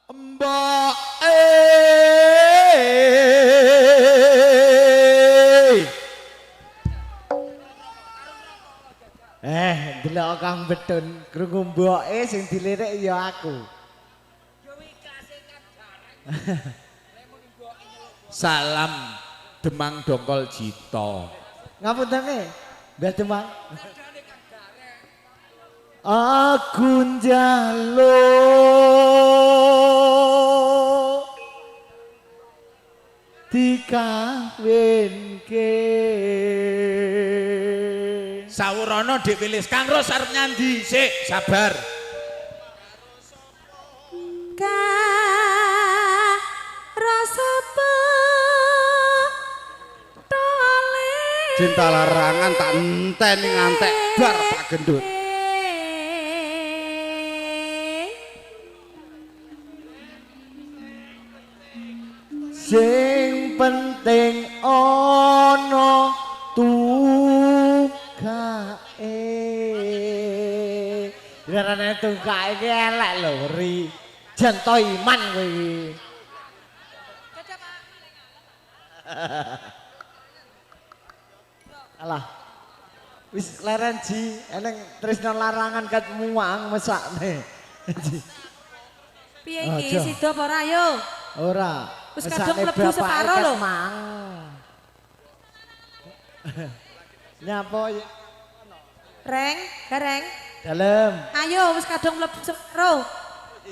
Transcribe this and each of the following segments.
Mbok delok Kang Bedun krungu mboke sing dilirik ya aku. Salam Demang Dongkol Jito. Ngapunten Mbah Demang. Aku njaluk dikawinke. Sawurana Dik Wilis Kang Ros arep nyandi, sik sabar. Cinta larangan tak enteni ngantek bar tak gendut. Sing penting ana tungkae. Garane tungkae iki elek lho, Ri. Janto iman kowe iki. Alah. Wis leren Ji, eneng tresno larangan kat muang mesakne. Piye iki sida apa ora yo? Ora. Wis kadung mlebu separo lho. Nyapa ya? Reng, gareng. Dalem. Ayo wis kadung mlebu separo.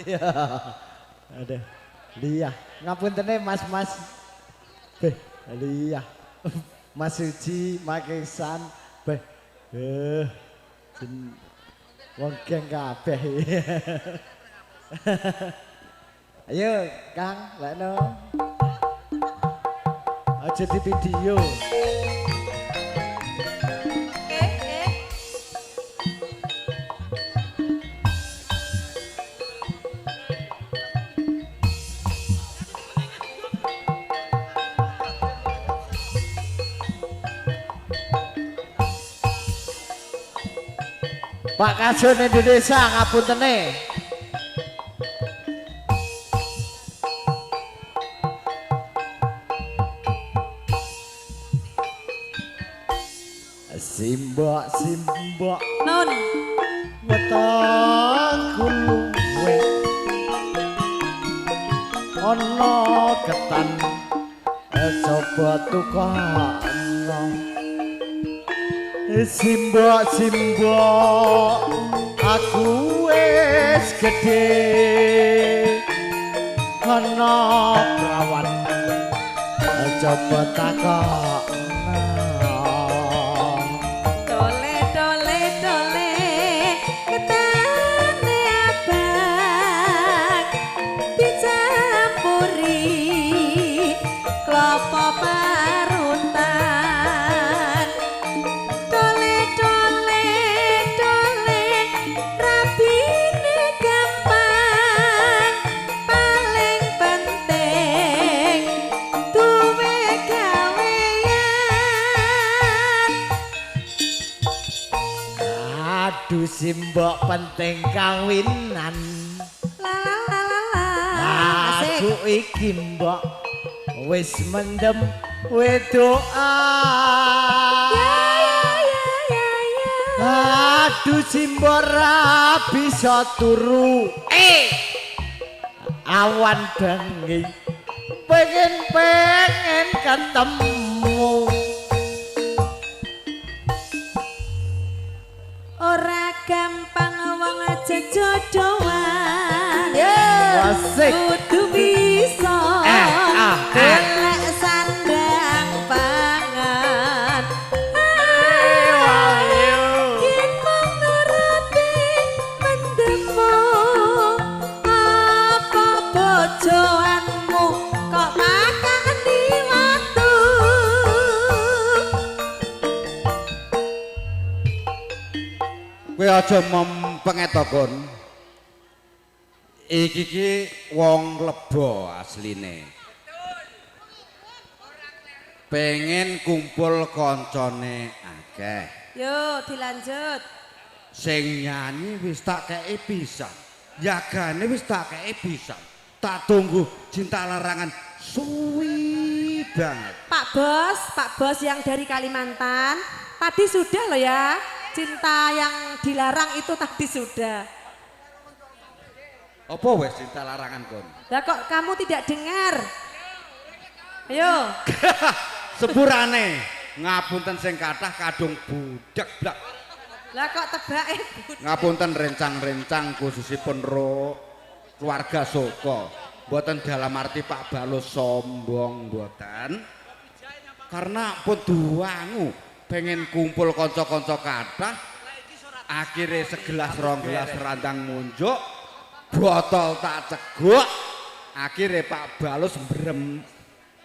Iya. Aduh. Liyah. Ngapuntene Mas-mas. Beh, liyah. Mas Suci, Makesan, beh. Wong geng kabeh. Ayo, Kang, lekno. Aja di video. Pak Kasun Indonesia ngapuntene. Simbok Nun. wetengku luwe ana ketan coba tukokno. Simbok aku wis gedhe ana prawan coba takokno. Simbok penting kawinan. Aku iki mbok wis mendem wedokan. Aduh simbok ra bisa turu. Awan bengi pengen ketemu. Ora gampang wong aja jodohan. Kudu bisa golek sandang pangan. Yen mung nuruti mendemo apa bojoanmu kok makani waktu. Kowe aja mempengetokon. Iki wong Lebo asline. Pengen kumpul koncone akeh. Yo dilanjut. Sing nyanyi wis tak kei pisan. Yagane wis tak kei pisan. tak tunggu cinta larangan suwi banget. Pak Bos yang dari Kalimantan, tadi sudah loh ya. Cinta yang dilarang itu tadi sudah. Apa wes cinta larangan kon? Lah kok kamu tidak dengar? Ayo. Sepurane ngapunten sing kathah kadung budak blak. Lah kok tebake Ngapunten rencang-rencang khususipun keluarga Soko. Mboten dalam arti Pak Balus sombong mboten. Karena pun duangu pengen kumpul kanca-kanca kathah. Akhirnya segelas rong gelas randang munjuk, botol tak ceguk. Akhirnya Pak Balus berem.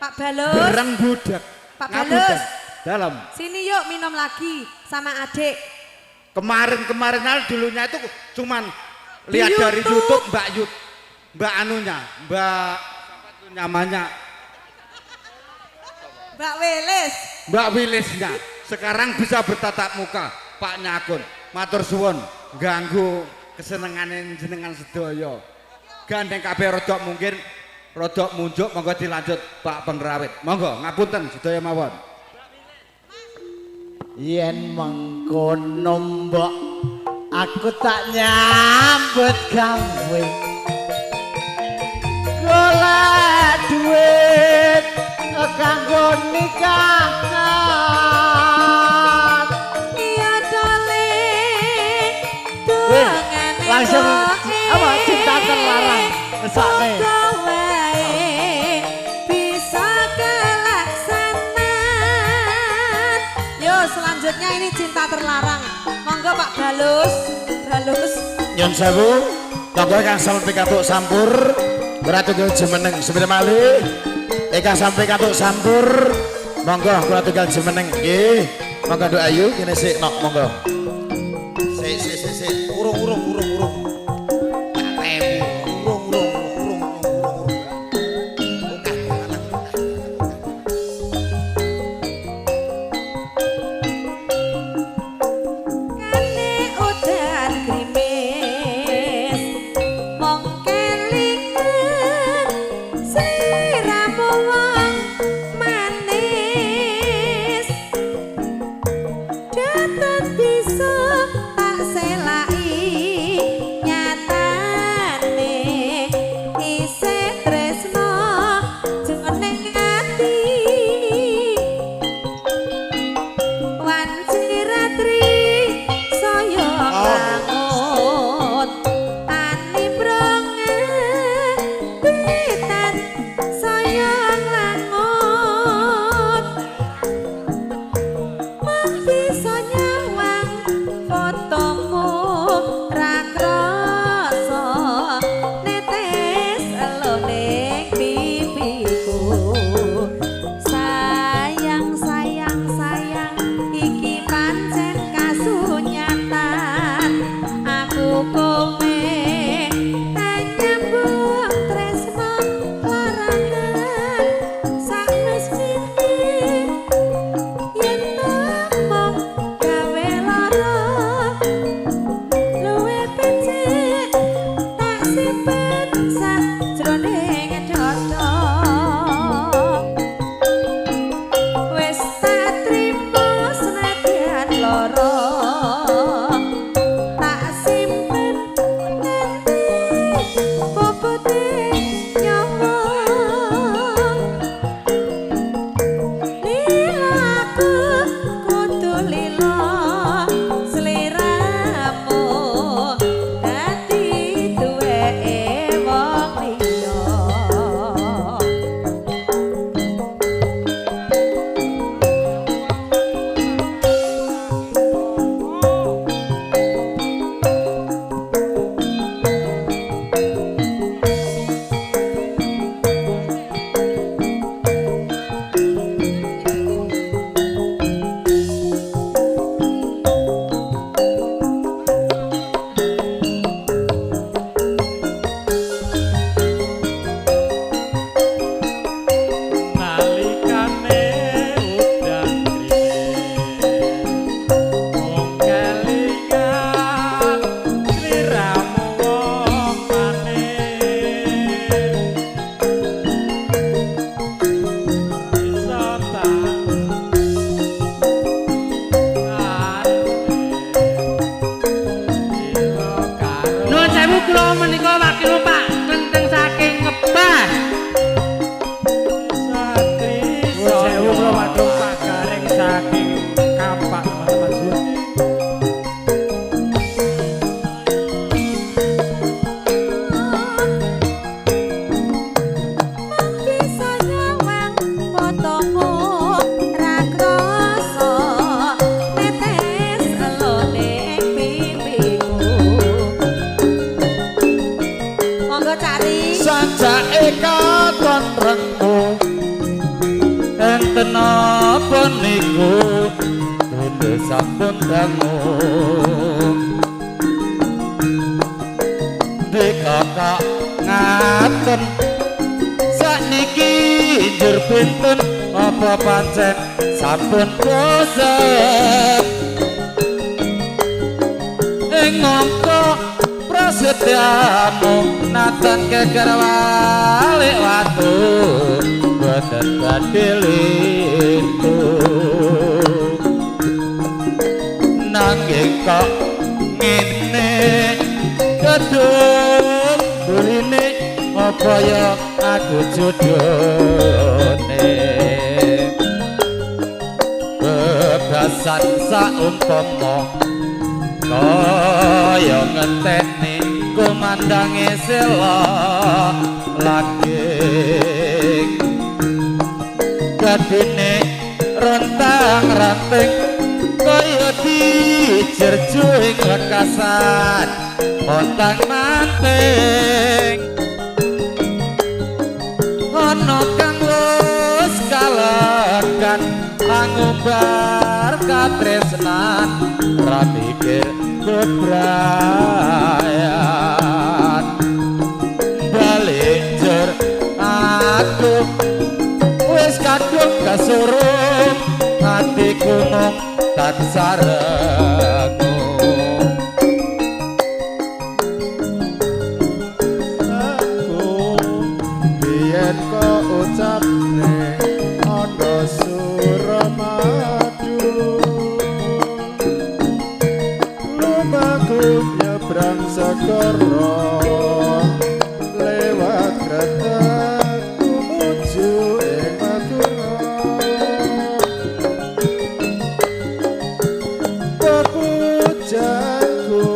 Pak Balus. Berem budak. Pak Balus. Dalam. Sini yuk minum lagi sama adik. Kemarin dulunya itu cuman lihat dari YouTube Mbak anunya, Mbak namanya Mbak Wilisnya. Sekarang bisa bertatap muka, Pak Nyakun. Matur suwun, ganggu kesenengane jenengan sedaya. Gandeng kabeh rodok mungkin rodok munjuk, monggo dilanjut Pak Pengrawit. Monggo ngapunten sedaya mawon. Yen mengkono mbok aku tak nyambut gawe golek duit kanggo nikahan. Iya dole dongane Langsung apa cinta terlarang mesake. bisa kelaksanan. Yo selanjutnya ini cinta terlarang. Monggo Pak Balus. Nyun sewu, monggo kang sampe katuk sampur, beratu ke jemeneng sebentar malih. Kang sampe katuk sampur, monggo kula tunggal jemeneng. Nggih, monggo doa ayu kene sik nok monggo. Sik, urung. Bisa jake katon rengku enten apa niku dene sampun dangu dekakak ngaten sakniki njur pinten apa pancen sampun bosen ing ngangka prasetyamu natan keker walik watu boten badhe lintu nanging kok ngene kedung burine apa ya aku jodone bebasan saumpama kaya ngenteni kumandange sela langing gadine rentang-ranting kaya dijerju ing lekasan ontang manting ana kang wis kalekan ngumbar katresnan ra mikir bebrayan balik jur aku wis kadung kasurung hatiku mung tak sarengu aku biyen kok ucapne ana Suramadu lumaku nyebrang segara lewat kretek tumuju ing Madura pepujanku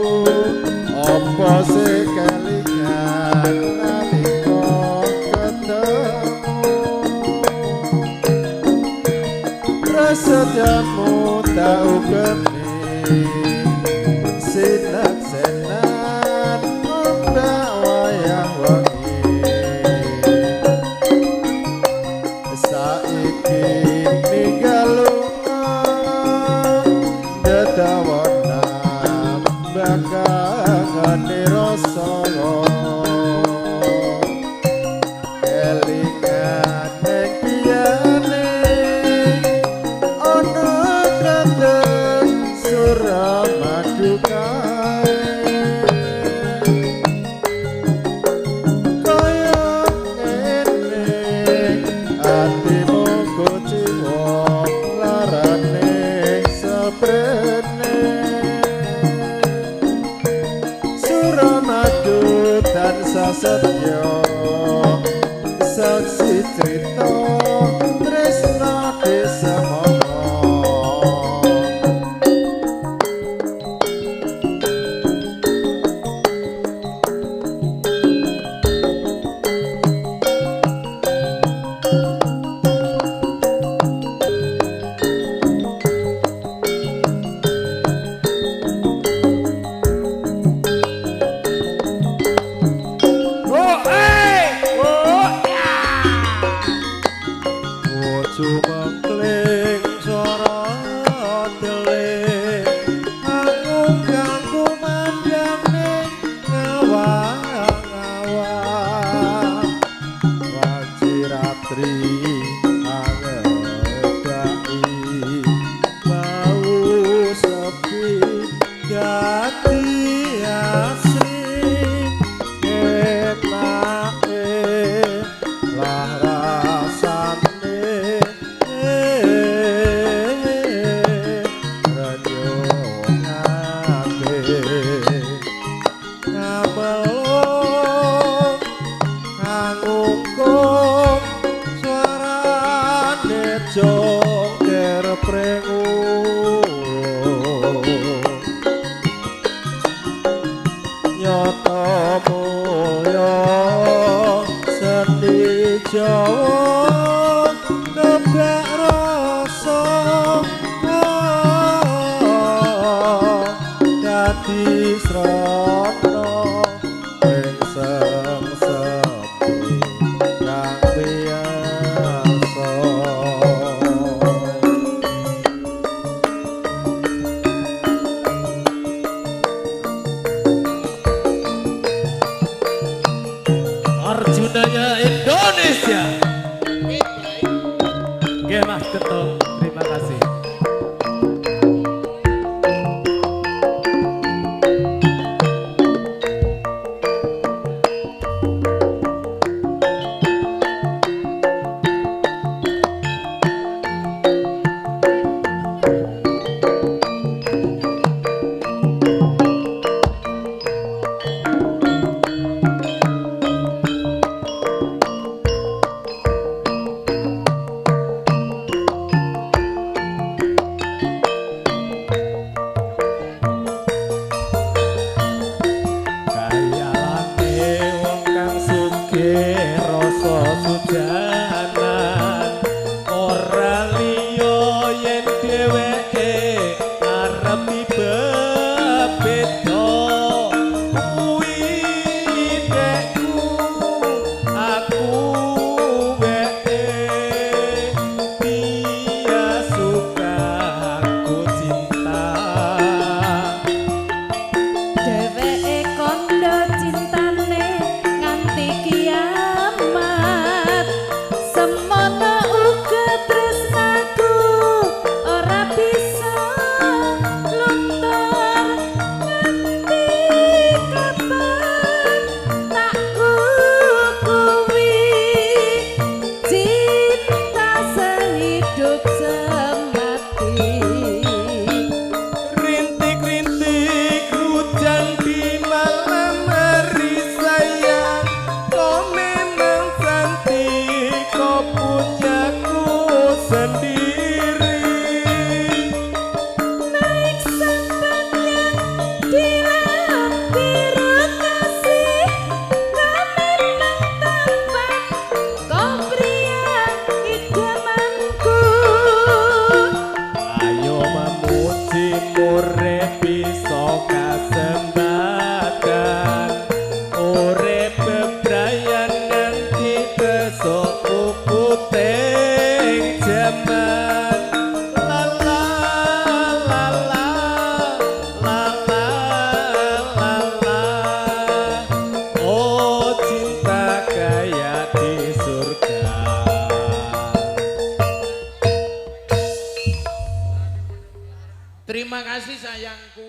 apa sing kelingan nalika ketemu prasetyamu tak ugemi sinak-senan ombak wayang wengi saiki ninggal lunga dadawana bakangane rasa kelingan ning biyane ana kreteg Suramadu kae kaya ngene atimu kuciwa larane seprene Suramadu tansah setya saksi crita tresna desamono Cumengkling swara deling aku kanggo mandane ngawang-ngawang wajiratri angedai mau sepi gati asri kenake lah rasane Joker prengu nyata moyo seni Jawa kebak rasa dadi srana ing sengsemi se-Indonesia. Oke Mas Ketum, terima kasih. Terima kasih sayangku.